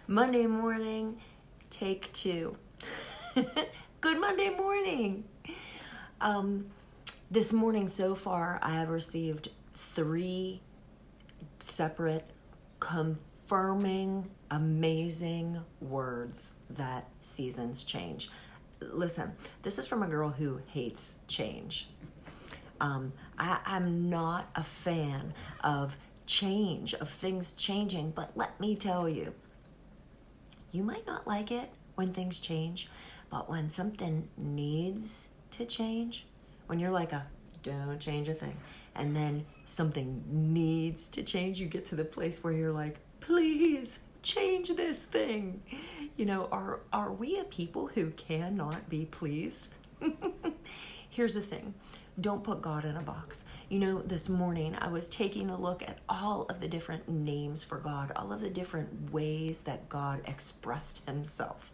Monday morning, take 2. Good Monday morning. This morning so far, I have received 3 separate, confirming, amazing words that seasons change. Listen, this is from a girl who hates change. I'm not a fan of change, of things changing, but let me tell you, you might not like it when things change, but when something needs to change, when you're like don't change a thing, and then something needs to change, you get to the place where you're like, please change this thing. Are we a people who cannot be pleased? Here's the thing. Don't put God in a box. This morning I was taking a look at all of the different names for God, all of the different ways that God expressed himself.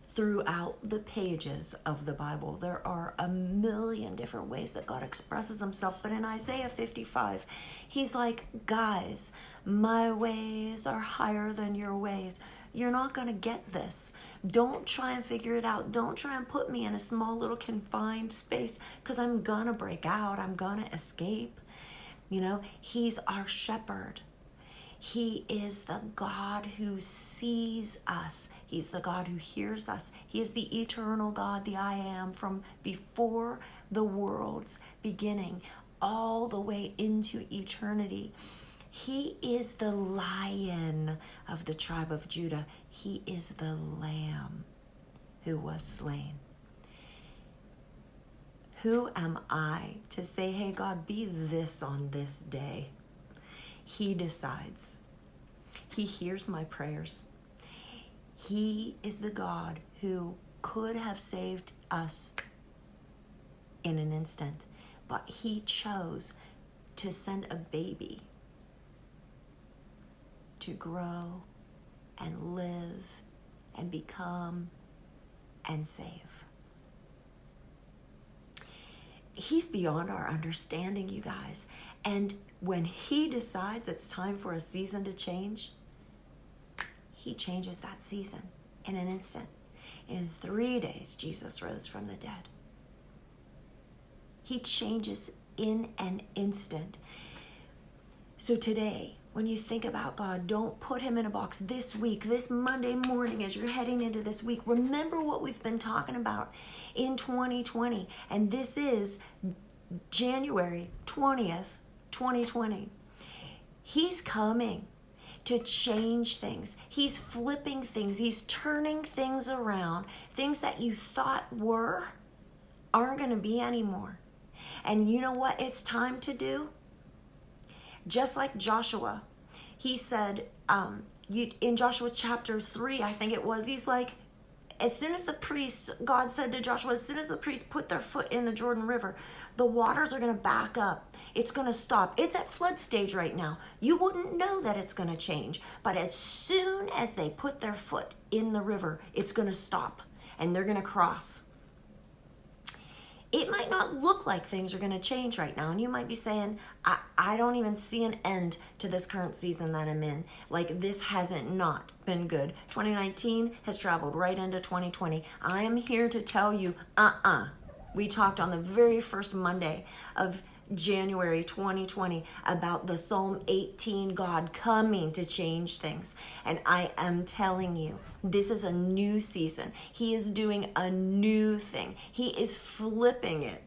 Throughout the pages of the Bible, there are a million different ways that God expresses himself. But in Isaiah 55, he's like, guys, my ways are higher than your ways. You're not going to get this. Don't try and figure it out. Don't try and put me in a small little confined space, because I'm going to break out. I'm going to escape. He's our shepherd. He is the God who sees us. He's the God who hears us. He is the eternal God, the I am, from before the world's beginning, all the way into eternity. He is the Lion of the tribe of Judah. He is the Lamb who was slain. Who am I to say, hey, God, be this on this day? He decides. He hears my prayers. He is the God who could have saved us in an instant, but he chose to send a baby to grow and live and become and save. He's beyond our understanding, you guys. And when he decides it's time for a season to change, he changes that season in an instant. In 3 days, Jesus rose from the dead. He changes in an instant. So today, when you think about God, don't put him in a box. This week, this Monday morning, as you're heading into this week, remember what we've been talking about in 2020. And this is January 20th, 2020. He's coming to change things. He's flipping things. He's turning things around. Things that you thought aren't going to be anymore. And you know what it's time to do? Just like Joshua, he said, in Joshua chapter 3, I think it was, he's like, God said to Joshua, as soon as the priests put their foot in the Jordan River, the waters are going to back up. It's going to stop. It's at flood stage right now. You wouldn't know that it's going to change. But as soon as they put their foot in the river, it's going to stop and they're going to cross. It might not look like things are going to change right now. And you might be saying, I don't even see an end to this current season that I'm in. Like, this hasn't not been good. 2019 has traveled right into 2020. I am here to tell you, We talked on the very first Monday of January 2020 about the Psalm 18 God coming to change things. And I am telling you, this is a new season. He is doing a new thing. He is flipping it.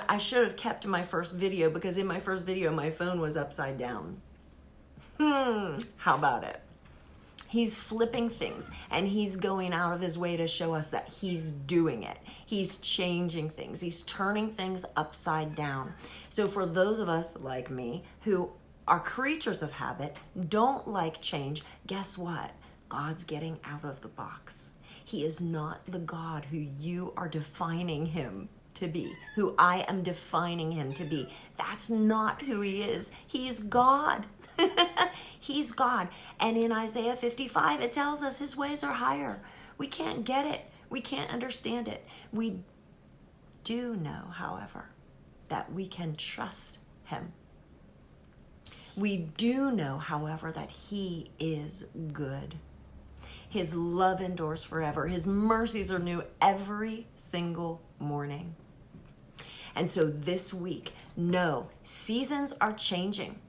I should have kept my first video, because in my first video, my phone was upside down. How about it? He's flipping things, and he's going out of his way to show us that he's doing it. He's changing things. He's turning things upside down. So for those of us like me who are creatures of habit, don't like change, guess what? God's getting out of the box. He is not the God who you are defining him to be, who I am defining him to be. That's not who he is. He's God. He's God. And in Isaiah 55, it tells us his ways are higher. We can't get it. We can't understand it. We do know, however, that we can trust him. We do know, however, that he is good. His love endures forever. His mercies are new every single morning. And so this week, no, seasons are changing.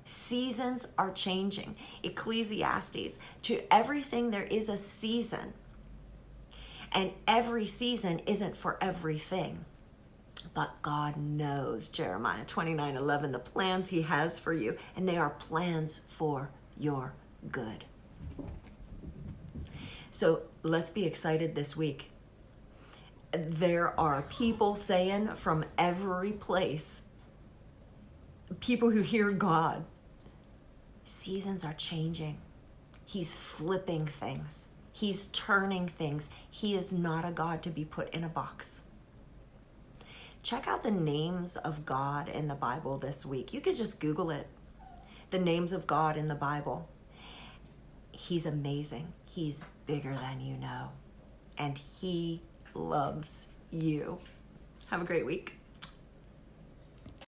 Seasons are changing. Ecclesiastes, to everything there is a season. And every season isn't for everything. But God knows, Jeremiah 29:11, the plans he has for you, and they are plans for your good. So let's be excited this week. There are people saying from every place, people who hear God, seasons are changing. He's flipping things. He's turning things. He is not a God to be put in a box. Check out the names of God in the Bible this week. You could just Google it. The names of God in the Bible. He's amazing. He's bigger than you know. And he loves you. Have a great week.